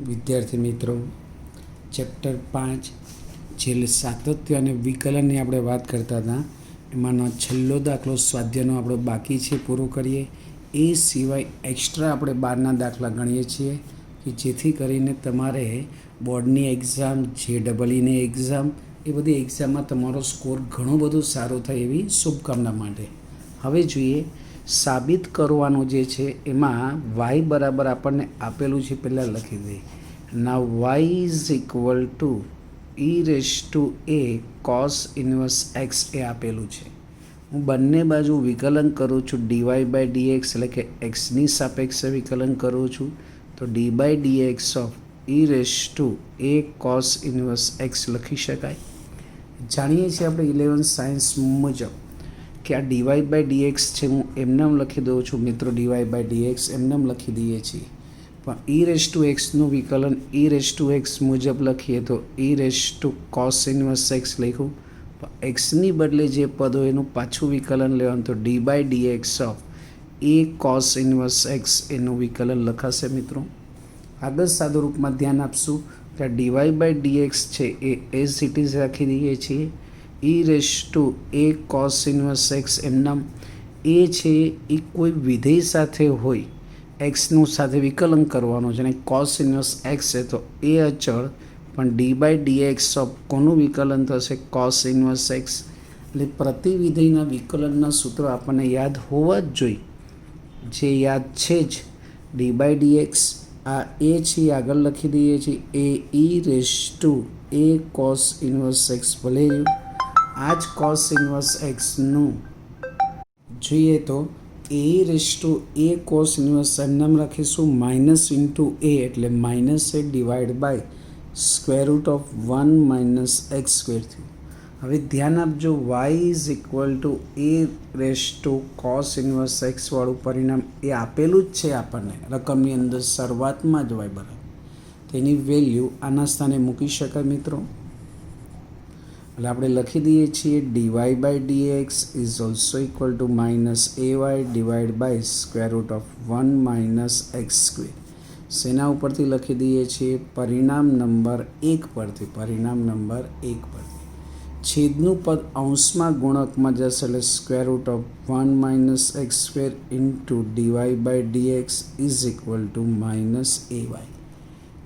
વિદ્યાર્થી મિત્રો, ચેપ્ટર 5 જે સાતત્ય અને વિકલનની આપણે વાત કરતા હતા એમાંનો છેલ્લો દાખલો સ્વાધ્યાયનો આપણો બાકી છે, પૂરો કરીએ. એ સિવાય એક્સ્ટ્રા આપણે 12ના દાખલા ગણીએ છીએ કે જેથી કરીને તમારે બોર્ડની એક્ઝામ, JEEની એક્ઝામ, એ બધી એક્ઝામમાં તમારો સ્કોર ઘણો બધો સારો થાય એવી શુભકામના માટે. હવે જોઈએ સાબિત કરવાનું જે છે એમાં y બરાબર આપણને આપેલું છે, પહેલાં લખી દઈએ. નાવ y is equal two e⁻a cos inverse x એ આપેલું છે. હું બંને બાજુ વિકલન કરું છું dy/dx, એટલે કે xની સાપેક્ષે વિકલન કરું છું, તો d/dx of e⁻a cos inverse x લખી શકાય. જાણીએ છીએ આપણે 11th સાયન્સ મુજબ કે આ dy/dx છે, હું એમનેમ લખી દઉં છું મિત્રો. dy/dx એમનેમ લખી દઈએ છીએ, પણ e⁻xનું વિકલન e⁻x મુજબ લખીએ તો e⁻cos ઇન્વર્સ x લખ્યું. એક્સની બદલે જે પદ હોય એનું પાછું વિકલન લેવાનું, તો d/dx of a cos inverse x એનું વિકલન લખાશે મિત્રો. આગળ સાદું રૂપમાં ધ્યાન આપશું કે dy/dx છે એ એઝ ઇટ ઇઝ રાખી દઈએ છીએ. e⁻a cos ઇન્વર્સ x એમનામ એ છે એ કોઈ વિધેય સાથે હોય, એક્સનું સાથે વિકલન કરવાનું છે, અને cos ઇન્વર્સ x છે તો એ અચળ, પણ d/dx ઓફ કોનું વિકલન થશે? cos inverse x. એટલે પ્રતિ વિધેયના વિકલનના સૂત્રો આપણને યાદ હોવા જ જોઈએ, જે યાદ છે જ. d/dx આ એ છે, આગળ લખી દઈએ છીએ e⁻a cos ઇન્વર્સ x ભલે રહ્યું. આ જ cos ઇન્વર્સ xનું જોઈએ તો e⁻a cos ઇન્વર્સ એમ રાખીશું માઇનસ ઇન્ટુ a, એટલે minus a divide by √1 - x² થયું. હવે ધ્યાન આપજો, y is equal to a⁻cos inverse x વાળું પરિણામ એ આપેલું જ છે આપણને રકમની અંદર શરૂઆતમાં જ y બરાબર. તેની વેલ્યુ આના સ્થાને મૂકી શકાય મિત્રો. એટલે આપણે લખી દઈએ છીએ dy/dx is also equal to -ay divide by √1 - x². શેના ઉપરથી લખી દઈએ છીએ? પરિણામ નંબર 1 પરથી. પરિણામ નંબર 1 પરથી છેદનું પદ અંશમાં ગુણકમાં જશે, એટલે √1 - x² into dy/dx is equal to -ay.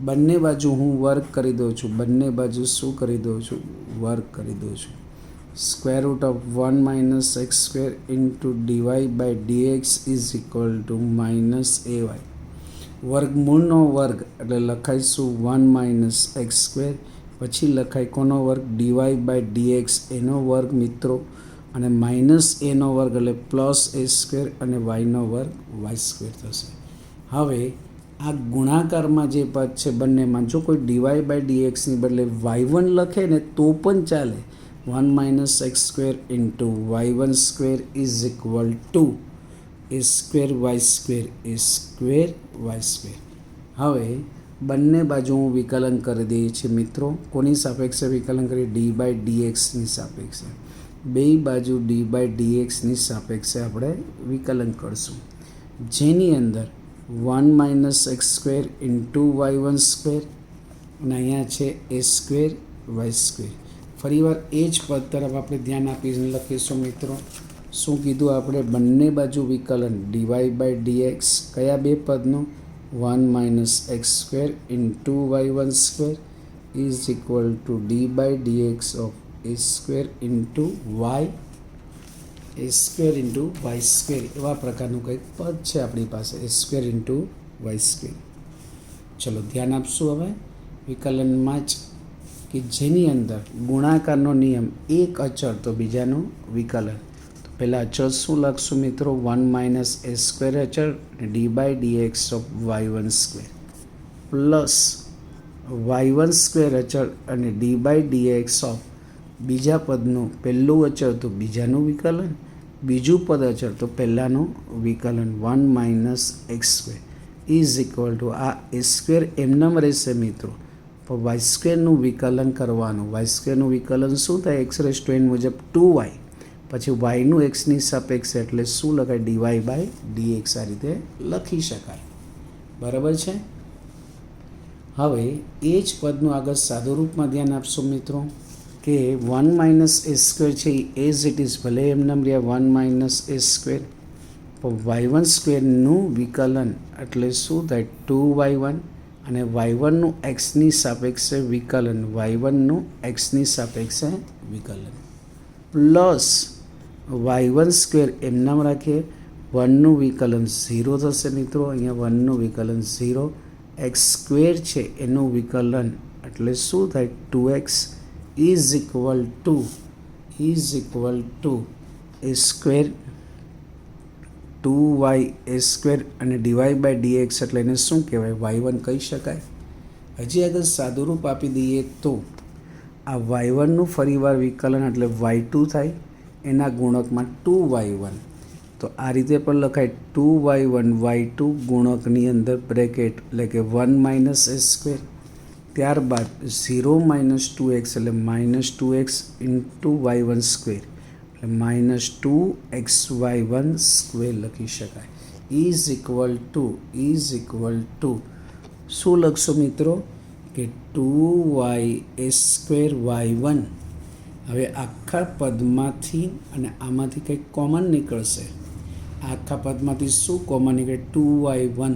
બંને બાજુ હું વર્ક કરી દઉં છું. બંને બાજુ શું કરી દઉં છું? વર્ક કરી દઉં છું. √1 - x² into dy/dx is equal to -ay. વર્ગમૂળનો વર્ગ એટલે લખાઈશું 1 - x², પછી લખાય કોનો વર્ગ? dy/dx એનો વર્ગ મિત્રો, અને -a નો વર્ગ એટલે +a² અને yનો વર્ગ y² થશે. હવે આ ગુણાકારમાં જે પદ છે બંનેમાં, જો કોઈ dy/dxની બદલે y1 લખે ને તો પણ ચાલે. 1 - x² into y1² is equal two a²y². હવે બંને બાજુ હું વિકલન કરી દઈએ છીએ મિત્રો. કોની સાપેક્ષે વિકલન કરીએ? d/dxની સાપેક્ષે. બે બાજુ d/dxની સાપેક્ષે આપણે વિકલન કરશું, જેની અંદર 1 - x² ઇન્ટુ y1² અને અહીંયા છે a²y². ફરીવાર એ જ પદ તરફ આપણે ધ્યાન આપીને લખીશું મિત્રો. શું કીધું આપણે? બંને બાજુ વિકલન dy/dx કયા બે પદનું? 1 - x² into y1² is equal two d/dx of a² into y². એવા પ્રકારનું કંઈક પદ છે આપણી પાસે, a² ઇન્ટુ y². ચલો ધ્યાન આપશું હવે વિકલનમાં જ, કે જેની અંદર ગુણાકારનો નિયમ એક અચળ તો બીજાનું વિકલન. તો પહેલાં અચળ શું લખશું મિત્રો? 1 - a² અચળ d/dx of y1² plus y1² અચળ અને d/dx ઓફ બીજા પદનું પહેલું અચળ તો બીજાનું વિકલન, બીજું પદ અચળ તો પહેલાંનું વિકલન 1 - x² ઇઝ ઇક્વલ ટુ આ a² એમનેમ રહેશે મિત્રો, પણ y²નું વિકલન કરવાનું. y²નું વિકલન શું થાય? x⁻n મુજબ 2y, પછી yનું xની સાપેક્ષે એટલે શું લખાય? dy/dx. આ રીતે લખી શકાય. બરાબર છે. હવે એ જ પદનું આગળ સાદું રૂપમાં ધ્યાન આપશો મિત્રો કે 1 માઇનસ એ સ્ક્વેર છે એ એઝ ઇટ ઇઝ ભલે એમનામ રહ્યા 1 માઇનસ એ સ્ક્વેર, પણ y1 સ્ક્વેરનું વિકલન એટલે શું થાય 2y1, અને y1નું એક્સની સાપેક્ષે વિકલન, y1નું એક્સની સાપેક્ષે વિકલન પ્લસ y1 સ્ક્વેર એમનામ રાખીએ 1નું વિકલન 0 થશે મિત્રો, અહીંયા 1નું વિકલન 0, એક્સ સ્ક્વેર છે એનું વિકલન એટલે શું થાય 2x is equal to a square 2y A square અને ડીવાય બાય ડીએક્સ એટલે એને શું કહેવાય y1 કહી શકાય. હજી આગળ સાદુરૂપ આપી દઈએ તો આ y1નું ફરીવાર વિકલન એટલે y2 થાય, એના ગુણકમાં 2y1, તો આ રીતે પણ લખાય 2y1 y2 ગુણકની અંદર બ્રેકેટ એટલે કે 1 માઇનસ એ સ્ક્વેર, ત્યારબાદ 0 માઇનસ 2x એટલે minus 2x into y1 square એટલે માઇનસ 2xy1 સ્ક્વેર લખી શકાય. ઇઝ ઇક્વલ ટુ શું લખશો મિત્રો કે 2y એ સ્ક્વેર y1. હવે આખા પદમાંથી અને આમાંથી કંઈક કોમન નીકળશે, આખા પદમાંથી શું કોમન નીકળે 2y1.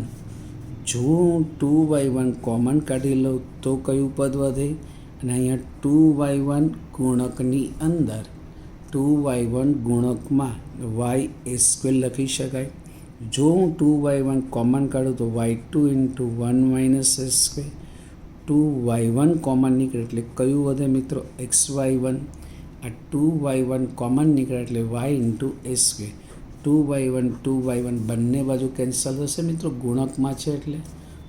જો હું 2y1 કોમન કાઢી લઉં તો કયું પદ વધે, અને અહીંયા 2y1 ગુણકની અંદર 2y1 ગુણકમાં y એ સ્ક્વેર લખી શકાય. જો હું 2y1 કોમન કાઢું તો y2 into 1 minus a square, 2y1 common નીકળે એટલે કયું વધે મિત્રો xy1, આ 2y1 કોમન નીકળે એટલે y ઇન્ટુ એ સ્ક્વેર, 2y1 બંને બાજુ કેન્સલ થશે મિત્રો, ગુણકમાં છે એટલે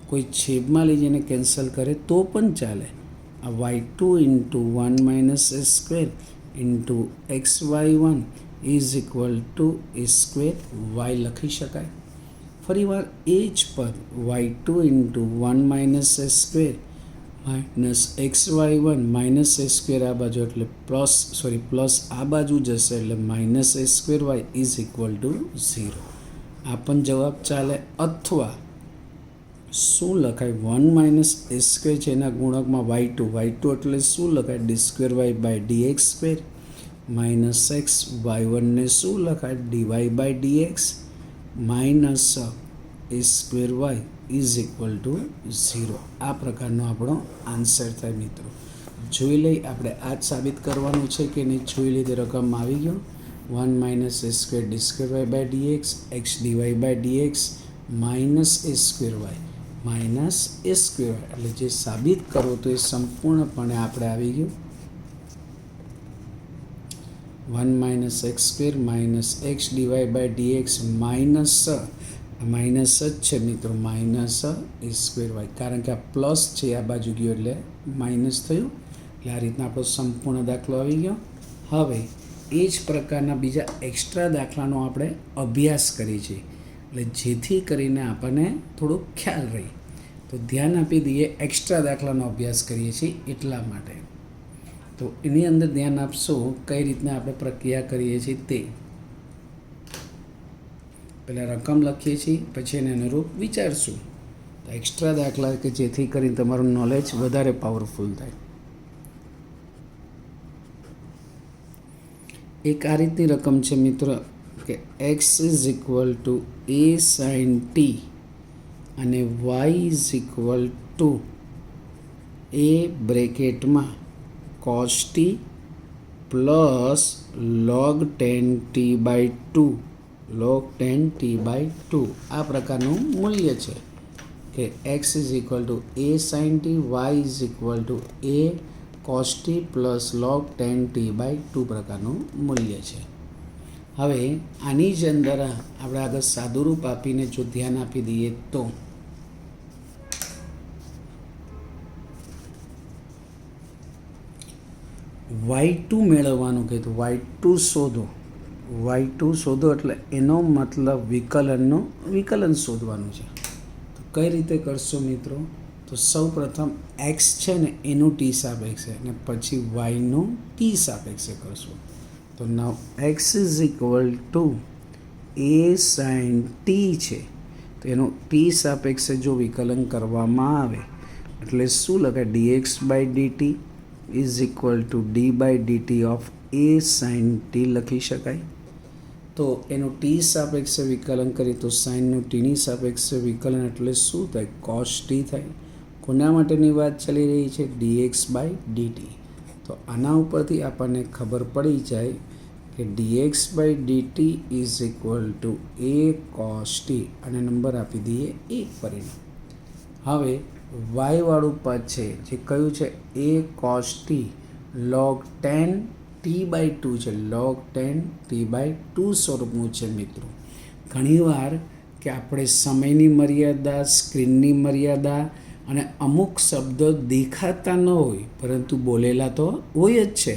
કોઈ છેદમાં લઈ જઈને કેન્સલ કરે તો પણ ચાલે. આ y2 into 1 minus a square into xy1 is equal to a square y લખી શકાય. ફરીવાર એ જ પદ y2 into 1 minus a square minus xy1 minus a square આ બાજુ એટલે પ્લસ આ બાજુ જશે એટલે minus a square y is equal to 0. આ પણ જવાબ ચાલે. અથવા શું લખાય 1 માઇનસ એ સ્ક્વેર છે એના ગુણકમાં y2 એટલે શું લખાય d square y by dx square minus x, y1 ને શું લખાય dy by dx minus a square y is equal to 0. આ પ્રકારનો આપણો આન્સર થાય મિત્રો. જોઈ લઈ આપણે આ જ સાબિત કરવાનું છે કે નહીં. જોઈ લીધી રકમ આવી ગયો 1 minus a square d square y by dx x dy by dx minus a square y એટલે જે સાબિત કરવો તો એ સંપૂર્ણપણે આપણે આવી ગયું 1 minus x square minus x dy by dx minus જ છે મિત્રો માઇનસ એ સ્ક્વેર વાય, કારણ કે આ પ્લસ છે આ બાજુ ગયો એટલે માઇનસ થયું. એટલે આ રીતના આપણો સંપૂર્ણ દાખલો આવી ગયો. હવે એ જ પ્રકારના બીજા એક્સ્ટ્રા દાખલાનો આપણે અભ્યાસ કરીએ છીએ, એટલે જેથી કરીને આપણને થોડો ખ્યાલ રહે. તો ધ્યાન આપી દઈએ, એક્સ્ટ્રા દાખલાનો અભ્યાસ કરીએ છીએ એટલા માટે. તો એની અંદર ધ્યાન આપશો કઈ રીતના આપણે પ્રક્રિયા કરીએ છીએ તે. પહેલાં રકમ લખીએ છીએ, પછી એને અનુરૂપ વિચારશું. તો એક્સ્ટ્રા દાખલા કે જેથી કરીને તમારું નોલેજ વધારે પાવરફુલ થાય. એક આ રીતની રકમ છે મિત્રો કે x is equal to a sine t અને y is equal to a બ્રેકેટમાં cos t plus log 10t by 2 આ પ્રકારનું મૂલ્ય છે કે x is equal to a sine t, y is equal to a cos t plus log 10t by 2 પ્રકારનું મૂલ્ય છે. હવે આની જ અંદર આપણે આગળ સાદુરૂપ આપીને જો ધ્યાન આપી દઈએ તો y2 મેળવવાનું કીધું, y2 શોધો એટલે એનો મતલબ વિકલન શોધવાનું છે. તો કઈ રીતે કરશો મિત્રો? તો સૌ પ્રથમ એક્સ છે ને એનું ટી સાપેક્ષે અને પછી વાયનું ટી સાપેક્ષે કરશો. તો now x is equal to a sine t છે, તો એનું ટી સાપેક્ષે જો વિકલન કરવામાં આવે એટલે શું લખાય? dx by dt is equal to d by DT of a sine t લખી શકાય. તો એનું ટી સાપેક્ષે વિકલન કરીએ તો સાઇનનું ટીની સાપેક્ષે વિકલન એટલે શું થાય? કોસ ટી થાય. કોના માટેની વાત ચાલી રહી છે? dx by dt. તો આના ઉપરથી આપણને ખબર પડી જાય કે dx by dt is equal to a cos t અને નંબર આપી દઈએ 1 પરિણામ. હવે વાયવાળું પદ છે જે કયું છે? A cos t log 10 t by 2 છે. log 10 ટી બાય 2 સ્વરૂપનું છે મિત્રો. ઘણીવાર કે આપણે સમયની મર્યાદા, સ્ક્રીનની મર્યાદા અને અમુક શબ્દો દેખાતા ન હોય પરંતુ બોલેલા તો હોય જ છે.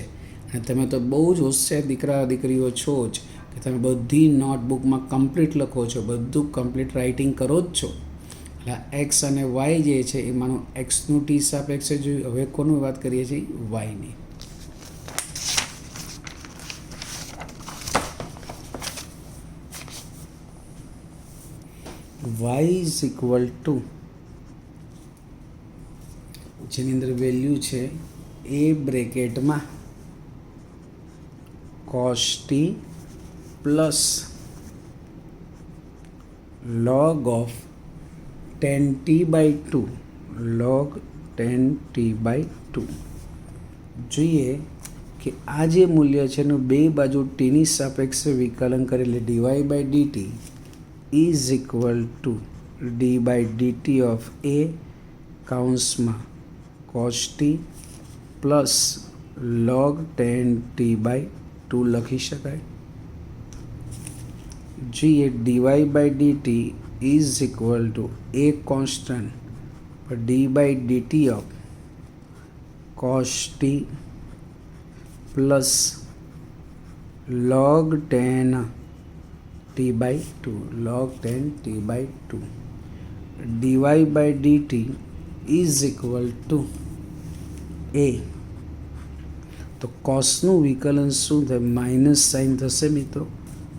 અને તમે તો બહુ જ હોશિયાર દીકરા દીકરીઓ છો જ કે તમે બધી નોટબુકમાં કમ્પ્લીટ લખો છો, બધું કમ્પ્લીટ રાઇટિંગ કરો જ છો. એટલે એક્સ અને વાય જે છે એમાંનું એક્સનું ટી સાપેક્ષે જોયું. હવે કોનું વાત કરીએ છીએ? વાયની. વાય ઇઝ ઇક્વલ ટુ જેની અંદર વેલ્યુ છે એ બ્રેકેટમાં cos t plus log of 10t by 2 log 10t by 2. જોઈએ કે આ જે મૂલ્ય છે એનું બે બાજુ ટીની સાપેક્ષે વિકલન કરેલી d y by DT is equal to d by DT of a કાઉન્સમાં cos t plus log 10t by 2 લખી શકાય. જોઈએ d y by DT is equal to a constant પર d by DT of cos t plus log 10t by 2 log 10t by 2 d y by DT is equal to a. તો કોસનું વિકલન શું થાય? Minus sign થશે મિત્રો.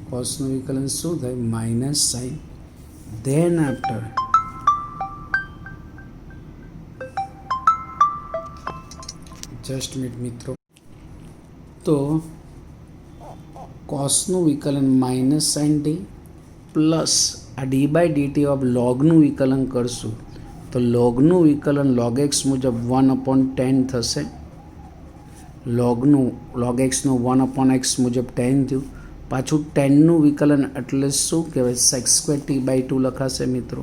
કોસનું વિકલન શું થાય? Minus sign. Than after just minute મિત્રો. તો કોસનું વિકલન માઇનસ સાઇન ટી પ્લસ આ ડી બાય ડીટી ઓફ લોગનું વિકલન કરશું તો લોગનું વિકલન log x મુજબ 1/10 થશે. log xનું 1/x મુજબ 10 થયું. પાછું 10નું વિકલન એટલે શું કહેવાય? sec² t બાય 2 લખાશે મિત્રો.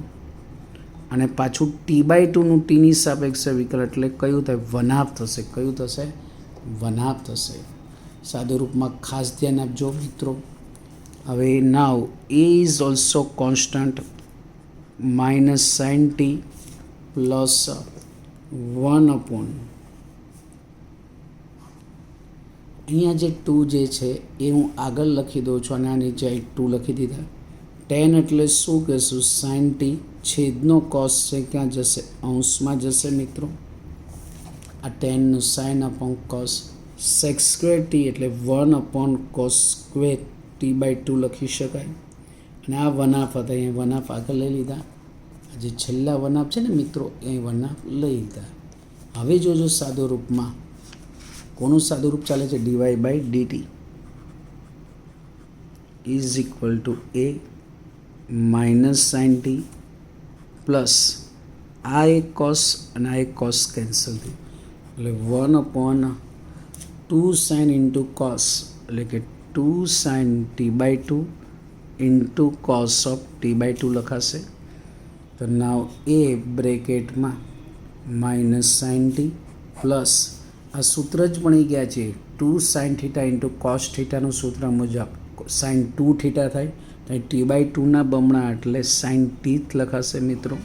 અને પાછું t બાય 2નું ટીની સાપેક્ષે વિકલન એટલે કયું થાય? 1/2 થશે. કયું થશે? 1/2 થશે. સાદું રૂપમાં ખાસ ધ્યાન આપજો મિત્રો. હવે now a is also constant minus sine t plus 1/, અહીંયા જે 2 જે છે એ હું આગળ લખી દઉં છું અને આ નીચે 2 લખી દીધા. 10 એટલે શું કહેશું? સાઇન ટી છેદનો કોસ છે ક્યાં જશે? અંશમાં જશે મિત્રો. આ 10નું sine upon cos. sec² t એટલે 1/cos² t બાય 2 લખી શકાય. અને આ 1/2 હતા, અહીંયા 1/2 આગળ લઈ લીધા. આ જે છેલ્લા 1/2 છે ને મિત્રો એ 1/2 લઈ લીધા. હવે જોજો સાદું રૂપમાં કોનું સાદું રૂપ ચાલે છે? Dy by DT is equal to a minus sine t plus આ એક કોસ અને આ એક કોસ કેન્સલ થયું એટલે 1/2 સાઇન ઇન્ટુ કોસ એટલે કે 2 sine t by 2 into cos of t by 2 લખાશે. તો નાવ એ બ્રેકેટમાં માઇનસ સાઇન ટી પ્લસ આ સૂત્ર જ બની ગયા છે 2 સાઇન થીટા ઇન્ટુ કોસ થીટાનું સૂત્ર મુજબ સાઇન 2 થીટા થાય તો ટી બાય 2ના બમણા એટલે સાઇન ટી લખાશે મિત્રો.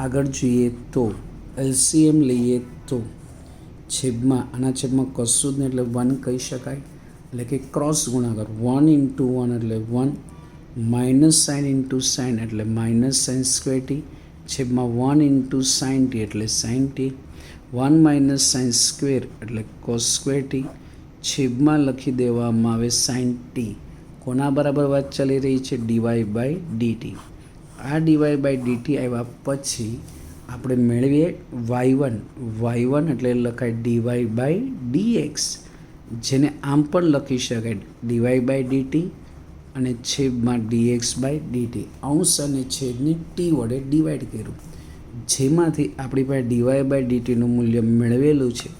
આગળ જોઈએ તો એલસીએમ લઈએ તો છેદમાં આના છેદમાં કશું જ નહીં એટલે 1 કહી શકાય. એટલે કે ક્રોસ ગુણાકાર 1 ઇન્ટુ 1 એટલે 1 માઇનસ સાઇન ઇન્ટુ સાઇન એટલે માઇનસ સાઇન સ્ક્વેર ટી છેદમાં 1 ઇન્ટુ સાઇન ટી એટલે sine t 1 minus sine square એટલે કોસ સ્ક્વેર ટી છેદમાં લખી દેવામાં આવે સાઇન ટી. કોના બરાબર વાત ચાલી રહી છે? Dy by dt. આ ડીવાય બાય ડીટી આવ્યા પછી આપણે મેળવીએ y1 એટલે લખાય dy/dx, જેને આમ પણ લખી શકાય dy/dt અને છેદમાં dx/dt, અંશ અને છેદને t વડે ડિવાઈડ કર્યું, જેમાંથી આપણી પાસે dy/dtનું મૂલ્ય મેળવેલું છે.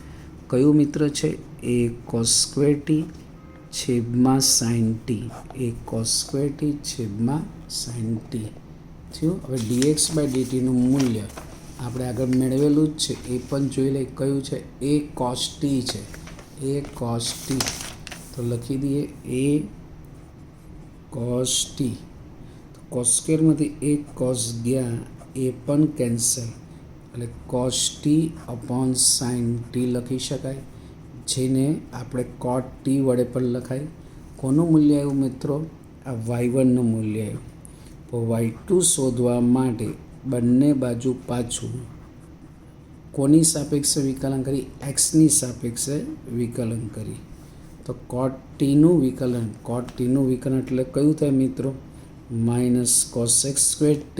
કયું મિત્ર છે? a cos² t છેદમાં sin t, a cos² t છેદમાં sin t થયું. હવે dx/dtનું મૂલ્ય આપણે આગળ મેળવેલું જ છે, એ પણ જોઈ લઈએ. કયું છે? a cos t છે, a cos t. તો લખી દઈએ a cos t. તો cos² માંથી એક cos ગયા, એ પણ કેન્સલ, એટલે cos t upon sin t લખી શકાય, જેને આપણે cot t વડે પણ લખાય. કોનું મૂલ્ય આવ્યું મિત્રો? આ y1નું મૂલ્ય આવ્યું. તો y2 શોધવા માટે બંને બાજુ પાછું કોની સાપેક્ષે વિકલન કરી? એક્સની સાપેક્ષે વિકલન કરી. તો cot tનું વિકલન એટલે કયું થાય મિત્રો? Minus cos x² t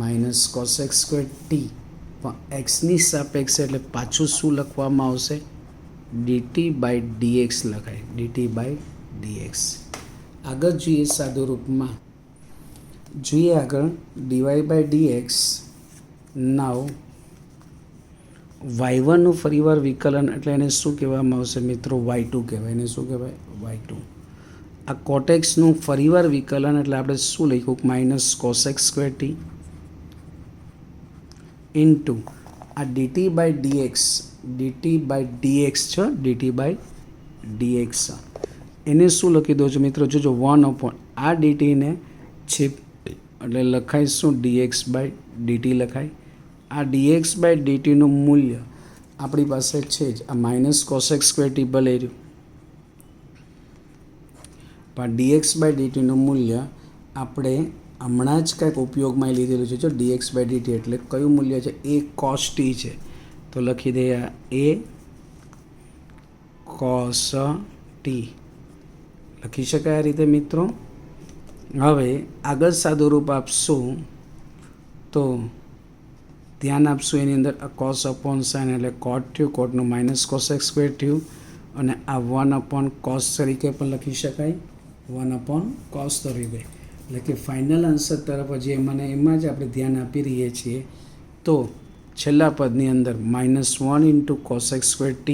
minus cos x² t, પણ એક્સની સાપેક્ષે એટલે પાછું શું લખવામાં આવશે? dt/dx લખાય, dt/dx. આગળ જોઈએ સાદું રૂપમાં, જોઈએ આગળ dy/dx. નાવ y1નું ફરીવાર વિકલન એટલે એને શું કહેવામાં આવશે મિત્રો? y2 કહેવાય. એને શું કહેવાય? y2. આ cot xનું ફરીવાર વિકલન એટલે આપણે શું લખ્યું? Minus cos x² t into આ dt/dx છે, dt/dx. એને શું લખી દો છો મિત્રો? જોજો 1 આ ડીટીને છેદ એટલે લખાય શું? dx/dt લખાય. આ dx/dtનું મૂલ્ય આપણી પાસે છે જ, આ માઇનસ cos x² t ભલે રહ્યું, પણ dx/dtનું મૂલ્ય આપણે હમણાં જ કંઈક ઉપયોગમાં લીધેલું છે. જો dx/dt એટલે કયું મૂલ્ય છે? a cos t છે. તો લખી દઈએ a cos t લખી શકાય આ રીતે મિત્રો. હવે આગળ સાદું રૂપ આપશું તો ધ્યાન આપશું એની અંદર cos upon sin એટલે cot થયું, cotનું માઇનસ cos x² થયું, અને આ 1 cos તરીકે પણ લખી શકાય, 1 cos તરીકે. એટલે કે ફાઇનલ આન્સર તરફ હજી એમાં જ આપણે ધ્યાન આપી રહીએ છીએ. તો છેલ્લા પદની અંદર -1 × cos x² t,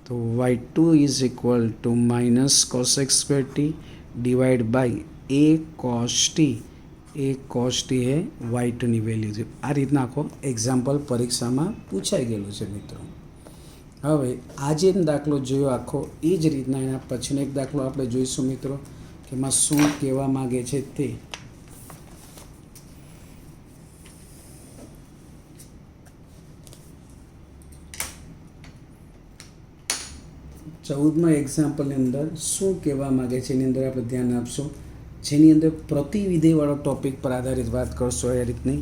તો y2 is equal to minus cos x² t divide by a cos t. એ cos t એ y2ની વેલ્યુ છે. આ રીતના આખો એક્ઝામ્પલ પરીક્ષામાં પૂછાઈ ગયેલું છે મિત્રો. હવે આ જે દાખલો જોયો આખો, એ જ રીતના એના પછીનો એક દાખલો આપણે જોઈશું મિત્રો, કે એમાં શું કહેવા માગે છે તે. ચૌદમાં એક્ઝામ્પલની અંદર શું કહેવા માગે છે એની અંદર આપણે ધ્યાન આપશું, જેની અંદર પ્રતિવિધેયવાળો ટૉપિક પર આધારિત વાત કરશો. એ રીતની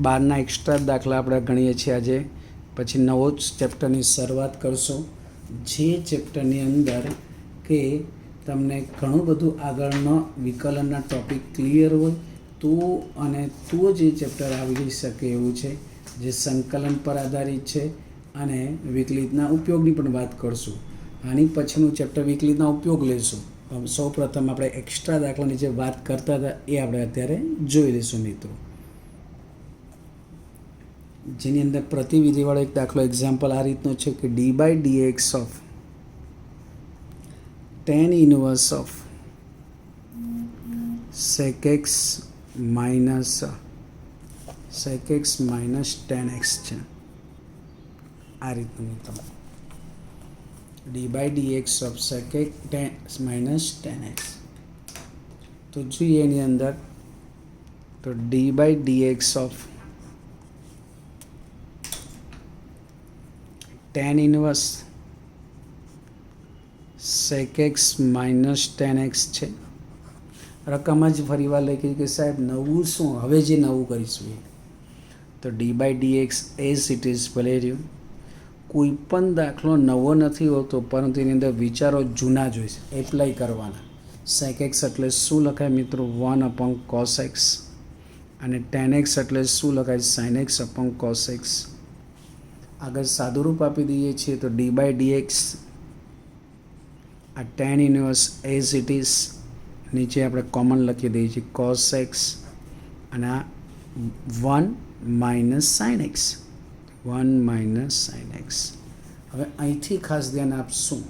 12ના એક્સ્ટ્રા દાખલા આપણે ગણીએ છીએ આજે. પછી નવો જ ચેપ્ટરની શરૂઆત કરશો, જે ચેપ્ટરની અંદર કે તમને ઘણું બધું આગળનો વિકલનના ટૉપિક ક્લિયર હોય તો જ એ ચેપ્ટર આવી શકે એવું છે, જે સંકલન પર આધારિત છે. અને વિકલિતના ઉપયોગની પણ વાત કરશું. આની પછીનું ચેપ્ટર વિકલિતના ઉપયોગ લેશું. સૌ પ્રથમ આપણે એક્સ્ટ્રા દાખલાની જે વાત કરતા હતા એ આપણે અત્યારે જોઈ લઈશું મિત્રો, જેની અંદર પ્રતિવિધિવાળો એક દાખલો એક્ઝામ્પલ આ રીતનો છે કે d/dx of tan inverse of sec x minus tan x છે. આ રીતનું મિત્રો d/dx of sec x minus tan x. તો જોઈએ એની અંદર, તો d/dx of tan inverse sec x minus tan x છે. રકમ જ ફરીવાર લખી કે સાહેબ નવું શું, હવે જે નવું કરીશું એ તો d/dx એઝ ઇટ ઇઝ ભલે રહ્યું. કોઈ પણ દાખલો નવો નથી હોતો, પરંતુ એની અંદર વિચારો જૂના જ હોય છે, એપ્લાય કરવાના. sec x એટલે શું લખાય મિત્રો? 1 upon cos x અને tan x એટલે શું લખાય? sin x upon cos x. આગળ સાદુરૂપ આપી દઈએ છીએ તો d by dx, આ tan inverse as it is, નીચે આપણે કોમન લખી દઈએ છીએ cos x, અને આ 1 minus sin x, 1 minus sin x. હવે અહીંથી ખાસ ધ્યાન આપશું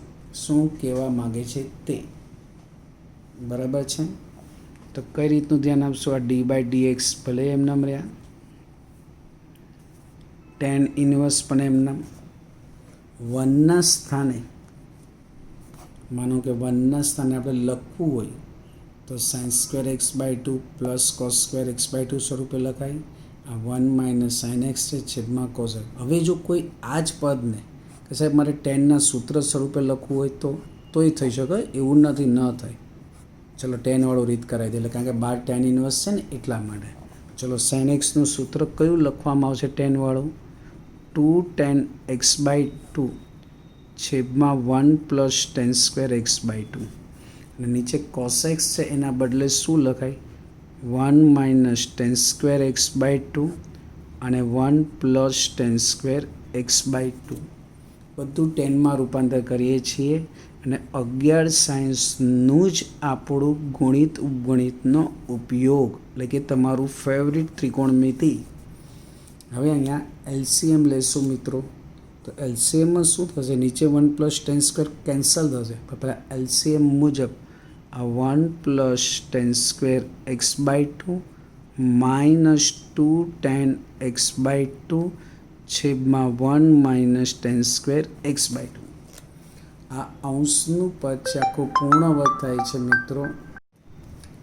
શું કહેવા માગે છે તે. બરાબર છે? તો કઈ રીતનું ધ્યાન આપશું? આ d by dx ભલે એમનામ રહ્યા, tan ઇન્વર્સ પણ એમનામ, 1ના સ્થાને, માનો કે 1ના સ્થાને આપણે લખવું હોય તો sin square x by 2 plus cos square x by 2 સ્વરૂપે લખાય. આ 1 માઇનસ sin x છે છેદમાં cos x. હવે જો કોઈ આ જ પદને કે સાહેબ મારે ટેનના સૂત્ર સ્વરૂપે લખવું હોય તોય થઈ શકે, એવું નથી, ન થાય. ચલો ટેનવાળું રીત કરાવી દે, એટલે કારણ કે 12 tan ઇન્વર્સ છે ને એટલા માટે. ચલો sin xનું સૂત્ર કયું લખવામાં આવશે? ટેનવાળું 2 tan x બાય 2 છેદમાં 1 plus tan square x by 2, અને નીચે cos x છે એના બદલે શું લખાય? 1 minus tan square x by 2 અને 1 plus tan square x by 2. બધું ટેનમાં રૂપાંતર કરીએ છીએ અને 11 સાયન્સનું જ આપણું ગુણિત ઉપગણિતનો ઉપયોગ, એટલે કે તમારું ફેવરિટ ત્રિકોણમિતિ. હવે અહીંયા એલસીએમ લેશું મિત્રો, તો એલસીએમમાં શું થશે? નીચે 1 પ્લસ tan સ્ક્વેર કેન્સલ થશે, પહેલાં એલસીએમ મુજબ આ 1 plus tan square x by 2 માઇનસ 2 tan એક્સ બાય 2 છેદમાં 1 minus tan square x by 2. આ અંશનું પદ છે આખું પૂર્ણવત થાય છે મિત્રો,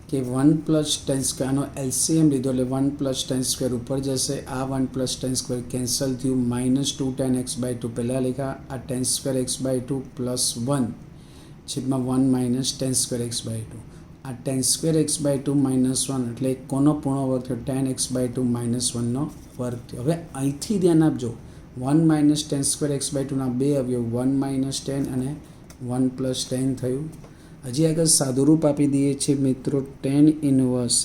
કે 1 પ્લસ tan સ્ક્વેર, આનો એલસીએમ લીધો એટલે 1 પ્લસ tan સ્ક્વેર ઉપર જશે, આ 1 પ્લસ tan સ્ક્વેર કેન્સલ થયું, માઇનસ 2 tan એક્સ બાય 2 પહેલાં લખ્યા, આ tan square x by 2 plus 1 છેદમાં 1 minus tan square x by 2. આ tan square x by 2 minus 1 એટલે કોનો પૂર્ણ વર્ગ થયો? tan એક્સ બાય 2 માઇનસ 1નો વર્ગ થયો. હવે અહીંથી ધ્યાન આપજો, 1 minus tan square x by 2ના બે અવયવ, 1 માઇનસ tan અને 1 પ્લસ tan થયું. હજી આગળ સાદુરૂપ આપી દઈએ છીએ મિત્રો, tan inverse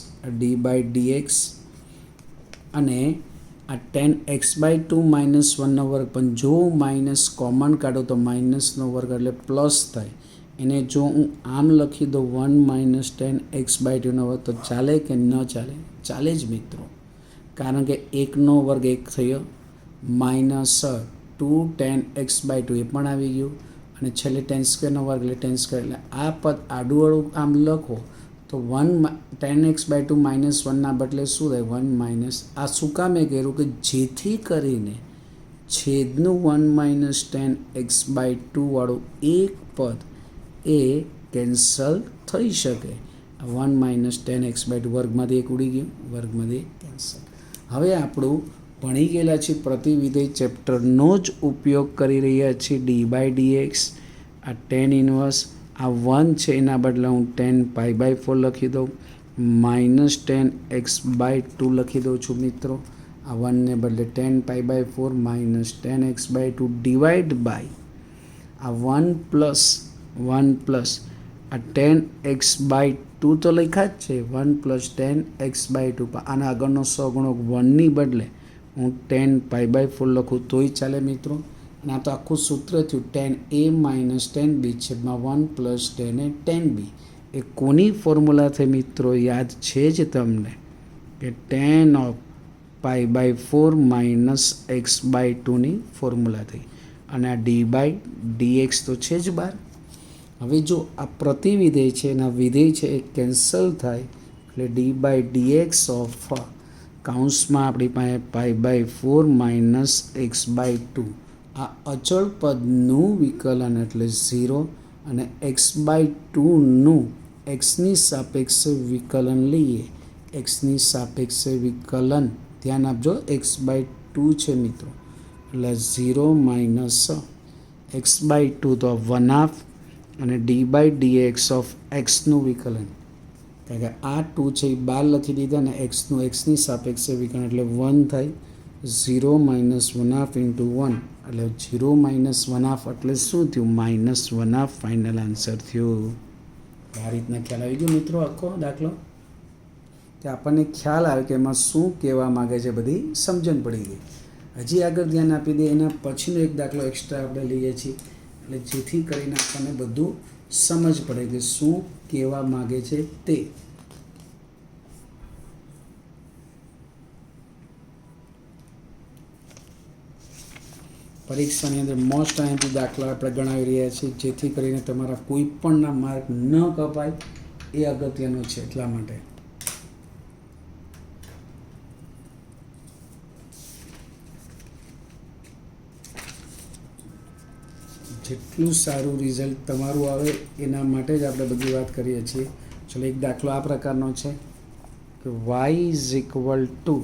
d by dx, અને આ tan એક્સ બાય 2 માઇનસ 1નો વર્ગ, પણ જો માઇનસ કોમન કાઢો તો માઇનસનો વર્ગ એટલે પ્લસ થાય. એને જો હું આમ લખી દઉં 1 માઇનસ tan એક્સ બાય 2નો વર્ગ, તો ચાલે કે ન ચાલે? ચાલે જ મિત્રો, કારણ કે 1નો વર્ગ 1 થયો, માઇનસ 2 tan એક્સ બાય 2 એ પણ આવી ગયું, અને છેલ્લે tan સ્ક્વેરનો વર્ગ એટલે tan સ્ક્વેર. એટલે આ પદ આડું આમ લખો તો 1 tan એક્સ બાય 2 માઇનસ 1ના બદલે શું થાય? 1 માઇનસ. આ શું કામે કર્યું? કે જેથી કરીને છેદનું 1 માઇનસ tan એક્સ બાય 2 વાળું એક પદ એ કેન્સલ થઈ શકે. 1 માઇનસ tan એક્સ બાય 2 વર્ગમાંથી એક ઉડી ગયું, વર્ગમાંથી કેન્સલ. હવે આપણું ભણી ગયેલા છીએ પ્રતિવિધેય ચેપ્ટરનો જ ઉપયોગ કરી રહ્યા છીએ d બાય dx. આ tan ઇન્વર્સ, આ 1 છે એના બદલે હું tan પાઈ બાય 4 લખી દઉં, માઇનસ tan એક્સ બાય 2 લખી દઉં છું મિત્રો. આ 1ને બદલે tan પાઈ બાય 4 માઇનસ tan x by 2 divide by આ 1 પ્લસ આ tan એક્સ બાય 2 તો લખ્યા જ છે, 1 પ્લસ tan એક્સ બાય 2, પણ આના આગળનો સહગુણક 1ની બદલે હું tan પાઈ બાય 4 લખું તોય ચાલે મિત્રો. અને આ તો આખું સૂત્ર થયું tan a minus tan b છેદમાં 1 plus tan a tan b. એ કોની ફોર્મ્યુલા થઈ મિત્રો? યાદ છે જ તમને કે tan of pi by 4 minus x by 2ની ફોર્મ્યુલા થઈ, અને આ d બાય dx તો છે જ બહાર. હવે જો આ પ્રતિવિધેય છે એના વિધેય છે એ કેન્સલ થાય એટલે d બાય dx ઓફ કાઉન્સમાં આપણી પાસે pi by 4 minus x by 2, આ અચળ પદનું વિકલન એટલે 0, અને એક્સ બાય 2નું એક્સની સાપેક્ષે વિકલન લઈએ, એક્સની સાપેક્ષે વિકલન ધ્યાન આપજો, એક્સ બાય 2 છે મિત્રો, એટલે 0 માઇનસ એક્સ બાય 2 તો 1/2, અને d બાય dx ઓફ એક્સનું વિકલન, કારણ કે આ 2 છે એ 12 લખી દીધા, અને એક્સનું એક્સની સાપેક્ષે વિકલન એટલે 1 થાય, 0 માઇનસ 1/2 ઇન્ટુ 1 એટલે 0 માઇનસ 1/2 એટલે શું થયું? માઇનસ 1/2 ફાઇનલ આન્સર થયું. આ રીતના ખ્યાલ આવી ગયો મિત્રો આખો દાખલો. કે આપણને ખ્યાલ આવે કે એમાં શું કહેવા માગે છે, બધી સમજણ પડી ગઈ. હજી આગળ ધ્યાન આપી દઈએ. એના પછીનો એક દાખલો એક્સ્ટ્રા આપણે લઈએ છીએ, એટલે જેથી કરીને આપણને બધું સમજ પડે કે શું કહેવા માગે છે તે. પરીક્ષાની અંદર મોસ્ટ આઈએમપી દાખલા આપણે ગણાવી રહ્યા છીએ, જેથી કરીને તમારા કોઈ પણના માર્ક ન કપાય એ અગત્યનું છે. એટલા માટે જેટલું સારું રિઝલ્ટ તમારું આવે એના માટે જ આપણે બધી વાત કરીએ છીએ. ચલો, એક દાખલો આ પ્રકારનો છે કે y is equal to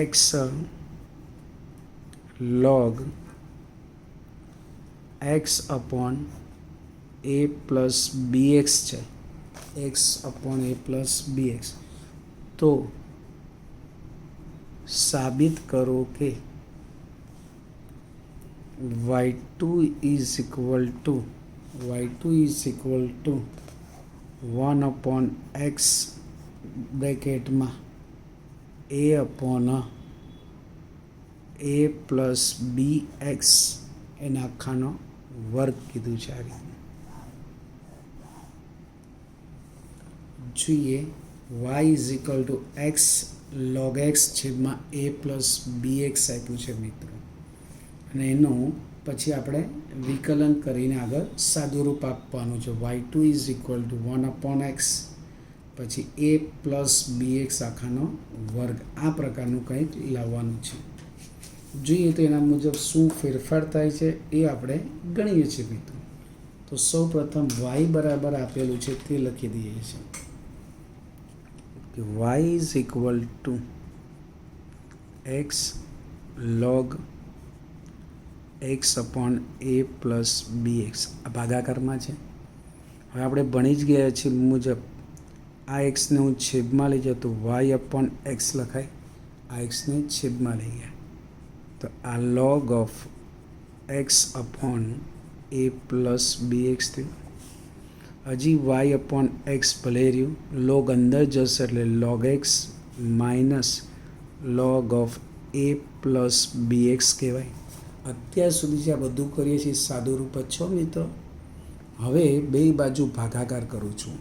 x log x upon a plus bx છે. x upon a plus bx. તો સાબિત કરો કે y2 is equal to 1 upon x બ્રેકેટમાં a upon a plus b x એના આખાનો વર્ગ કીધું છે. આ રીતનું જોઈએ. Y is equal to x log x છેદમાં એ પ્લસ બી એક્સ આપ્યું છે મિત્રો, અને એનું પછી આપણે વિકલન કરીને આગળ સાદુરૂપ આપવાનું છે. y2 is equal two 1 upon x પછી એ પ્લસ બી એક્સ આખાનો વર્ગ. આ પ્રકારનું કંઈક લાવવાનું છે. જોઈએ તો એના મુજબ શું ફેરફાર થાય છે એ આપણે ગણીએ છીએ મિત્રો. તો સૌ પ્રથમ વાય બરાબર આપેલું છે તે લખી દઈએ છીએ કે y is equal to x log x upon a plus b x. આ ભાગાકારમાં છે. હવે આપણે ભણી જ ગયા છીએ મુજબ આ એક્સને હું છેદમાં લઈ જાઉં તો વાય અપોન એક્સ લખાય. આ એક્સને છેદમાં લઈ ગયા તો આ log of x upon a plus b x થયું. હજી વાય અપોન એક્સ ભલે રહ્યું, લોગ અંદર જશે એટલે log x minus log of a plus b x કહેવાય. અત્યાર સુધી જે આ બધું કરીએ છીએ સાદું રૂપ જ છો મિત્રો. હવે બે બાજુ ભાગાકાર કરું છું,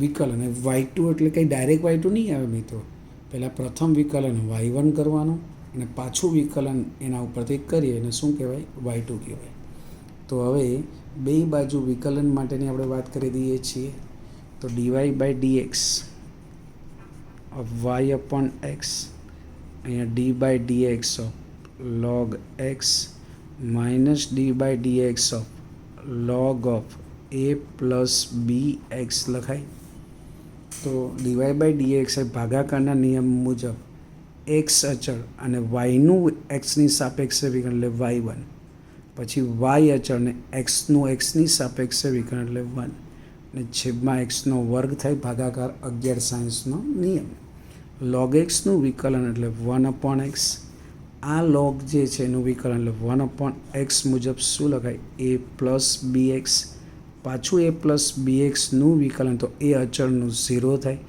વિકલન. y2 એટલે કંઈ ડાયરેક્ટ y2 નહીં આવે મિત્રો. પહેલાં પ્રથમ વિકલન y1 કરવાનું અને પાછું વિકલન એના ઉપરથી કરીએ અને શું કહેવાય, y2 કહેવાય. તો હવે બે બાજુ વિકલન માટેની આપણે વાત કરી દઈએ છીએ. તો dy by dx of y upon x, અહીંયા d by dx of log x minus d by dx of log of a plus b x લખાય. તો ડીવાય બાય ડીએક્સ એ ભાગાકારના નિયમ મુજબ એક્સ અચળ અને વાયનું એક્સની સાપેક્ષે વિકલન એટલે y1, પછી વાય અચળને એક્સનું એક્સની સાપેક્ષે વિકલન એટલે 1, અને છેદમાં એક્સનો વર્ગ થાય. ભાગાકાર 11 સાયન્સનો નિયમ. લોગ એક્સનું વિકલન એટલે 1 અપોન એક્સ. આ લોગ જે છે એનું વિકલન એટલે 1 અપોન એક્સ મુજબ શું લખાય, એ પ્લસ બી એક્સ. પાછું એ પ્લસ બી એક્સનું વિકલન તો એ અચળનું 0 થાય.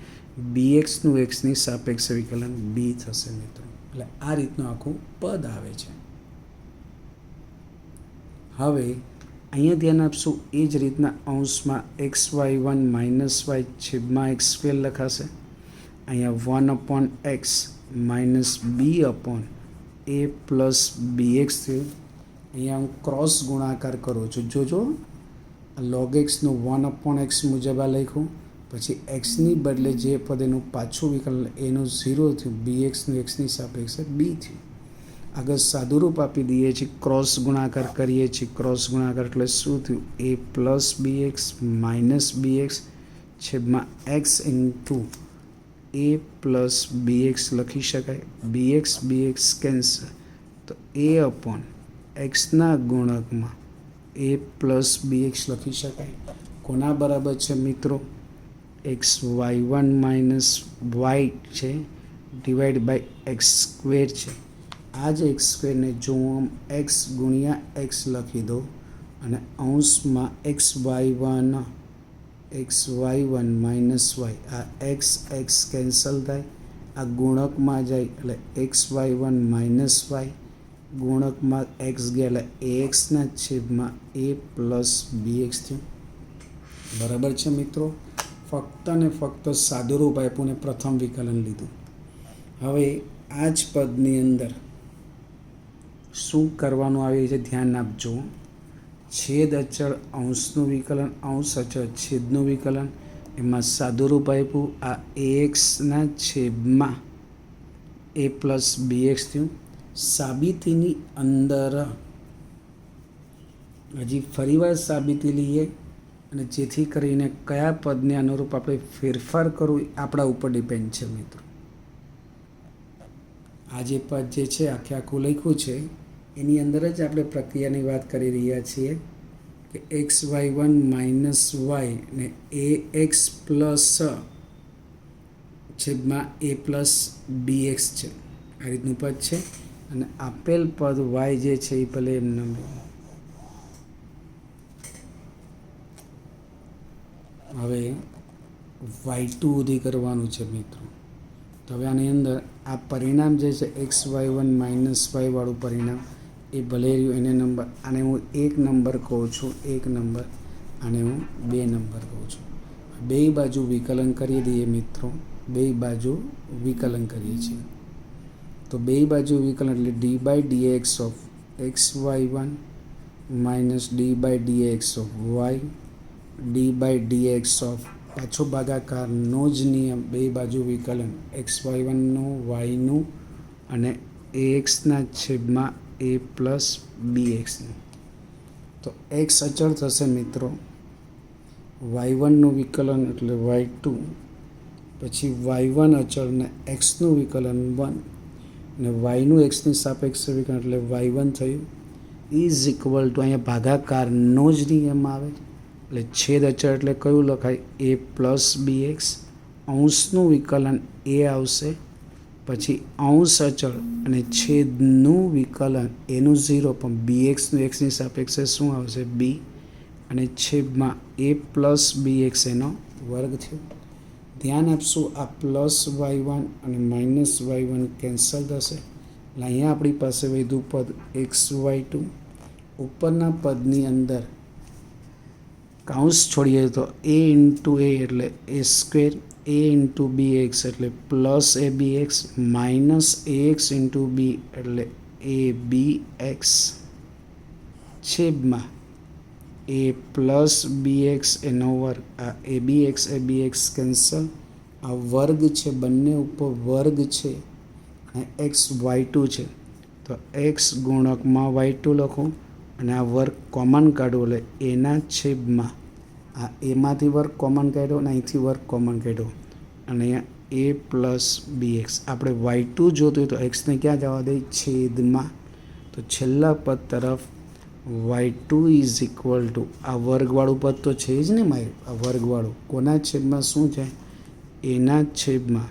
બી એક્સનું એક્સની સાપેક્ષે વિકલન બી થશે મિત્રો. એટલે આ રીતનું આખું પદ આવે છે. હવે અહીંયા ધ્યાન આપશું એ જ રીતના અંશમાં એક્સ વાય1 માઇનસ વાય છેદમાં એક્સ સ્ક્વેર લખાશે. અહીંયા 1 upon x minus b upon a plus b x થયું. અહીંયા હું ક્રોસ ગુણાકાર કરું છું. જોજો, લોગ એક્સનું 1 અપોન એક્સ મુજબ આ લખ્યું, પછી એક્સની બદલે જે પદ એનું પાછું વિકલન એનું 0 થયું. બી એક્સનું એક્સની સાપેક્ષે બી થયું. આગળ સાદુરૂપ આપી દઈએ છીએ, ક્રોસ ગુણાકાર કરીએ છીએ. ક્રોસ ગુણાકાર એટલે શું થયું, એ પ્લસ બી એક્સ માઇનસ બી એક્સ છેદમાં એક્સ ઇન્ટુ એ પ્લસ બી એક્સ લખી શકાય. બી એક્સ કેન્સલ તો એ અપોન એક્સના ગુણકમાં એ પ્લસ બી એક્સ લખી શકાય. કોના બરાબર છે મિત્રો, એક્સ વાય1 માઇનસ વાય છે ડિવાઈડ બાય એક્સ સ્ક્વેર છે. આ જ એક્સ સ્ક્વેરને જો હું એક્સ ગુણ્યા એક્સ લખી દો અને અંશમાં એક્સ વાય1 xy1 માઇનસ વાય, આ એક્સ એક્સ કેન્સલ થાય, આ ગુણકમાં જાય એટલે xy1 માઇનસ વાય, ગુણકમાં એક્સ ગયા એટલે axના છેદમાં a પ્લસ bx થયું. બરાબર છે મિત્રો. ફક્ત ને ફક્ત સાદુરૂપ આપ્યું ને પ્રથમ વિકલન લીધું. હવે આ જ પદની અંદર શું કરવાનું આવે છે ધ્યાન આપજો. છેદ અચળ અંશનું વિકલન, અંશ અચળ છેદનું વિકલન, એમાં સાદુરૂપ આપ્યું આ axના છેદમાં a પ્લસ bx થયું. સાબિતીની અંદર હજી ફરીવાર સાબિતી લઈએ અને જેથી કરીને કયા પદને અનુરૂપ આપણે ફેરફાર કરવું એ આપણા ઉપર ડિપેન્ડ છે મિત્રો. આ જે પદ જે છે આખે આખું લખ્યું છે એની અંદર જ આપણે પ્રક્રિયાની વાત કરી રહ્યા છીએ કે xy1 માઇનસ વાય ને ax પ્લસ છેદમાં a પ્લસ bx છે. આ રીતનું પદ છે અને આપેલ પદ y જે છે એ ભલે એમને હવે y2 સુધી કરવાનું છે મિત્રો. તો હવે આની અંદર આ પરિણામ જે છે xy1 માઇનસ વાયવાળું પરિણામ એ ભલે રહ્યું એને નંબર, આને હું 1 નંબર કહું છું, 1 નંબર, આને હું 2 નંબર કહું છું. બે બાજુ વિકલન કરી દઈએ મિત્રો, બે બાજુ વિકલન કરીએ છીએ તો બે બાજુ વિકલન એટલે d by dx of xy1 minus d by dx of y, d by dx of પાછો ભાગાકારનો જ નિયમ, બે બાજુ વિકલન xy1નું yનું અને axના છેદમાં a પ્લસ bxનું. તો x અચળ થશે મિત્રો, y1નું વિકલન એટલે y2, પછી y1 અચળ ને xનું વિકલન 1 અને yનું xની સાપેક્ષે વિકલન એટલે y1 થયું. ઇઝ ઇક્વલ ટુ અહીંયા ભાગાકારનો જ નિયમ આવે એટલે છેદ અચળ એટલે કયું લખાય a પ્લસ bx, અંશનું વિકલન a આવશે, પછી અંશ અચળ અને છેદનું વિકલન એનું 0 પણ bxનું xની સાપેક્ષે શું આવશે b અને છેદમાં a પ્લસ bx એનો વર્ગ થયો. ધ્યાન આપશું આ પ્લસ y1 અને માઇનસ y1 કેન્સલ થશે એટલે અહીંયા આપણી પાસે વધ્યું પદ xy2. ઉપરના પદની અંદર કાઉન્સ છોડીએ તો a ઇન્ટુ a એટલે a square, a into bx એટલે plus a bx, minus ax into b એટલે a bx છેદમાં a પ્લસ bx એનો વર્ગ, આ a bx કેન્સલ, આ વર્ગ છે, બંને ઉપર વર્ગ છે અને xy2 છે તો x ગુણકમાં y2 લખું અને આ વર્ગ કોમન કાઢો એટલે એના છેદમાં આ એમાંથી વર્ગ કોમન કાઢ્યો અને અહીંથી વર્ગ કોમન કાઢ્યો અને અહીંયા a પ્લસ bx. આપણે y2 જોતું હોય તો xને ક્યાં જવા દે છેદમાં, તો છેલ્લા પદ તરફ y2 ઇઝ ઇક્વલ ટુ આ વર્ગવાળું પદ તો છે જ ને મારે, આ વર્ગવાળું કોના છેદમાં શું છે એના છેદમાં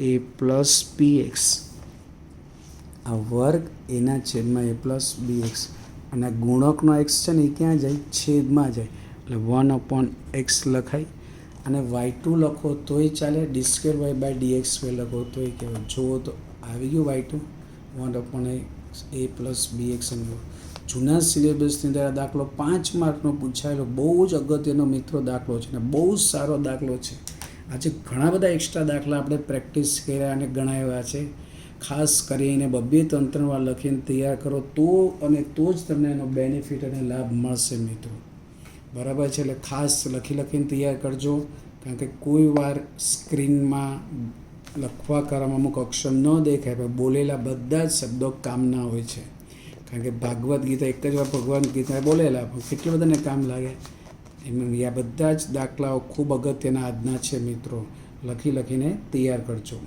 a પ્લસ bx, આ વર્ગ એના છેદમાં a પ્લસ bx અને ગુણકનો x છે ને એ ક્યાં જાય છેદમાં જાય એટલે 1/x લખાય અને y2 લખો તોય ચાલે, d2 y બાય dx2 લખો તોય કહેવાય. જુઓ તો આવી ગયું y2 1/x a plus bx. જૂના સિલેબસની અંદર દાખલો 5 માર્કનો પૂછાયેલો બહુ જ અગત્યનો મિત્રો દાખલો છે અને બહુ જ સારો દાખલો છે. આજે ઘણા બધા એક્સ્ટ્રા દાખલા આપણે પ્રેક્ટિસ કર્યા અને ગણાવ્યા છે. ખાસ કરીને 2-3 વાર લખીને તૈયાર કરો તો જ તમને એનો બેનિફિટ અને લાભ મળશે મિત્રો. બરાબર છે, એટલે ખાસ લખીને તૈયાર કરજો, કારણ કે કોઈ વાર સ્ક્રીનમાં લખવા કરવામાં અમુક અક્ષર ન દેખાય પણ બોલેલા બધા જ શબ્દો કામના હોય છે. કારણ કે ભાગવદ્ ગીતા એક જ વાર ભગવાન ગીતા બોલેલા પણ કેટલી બધાને કામ લાગે એમ આ બધા જ દાખલાઓ ખૂબ અગત્યના આજના છે મિત્રો. લખીને તૈયાર કરજો.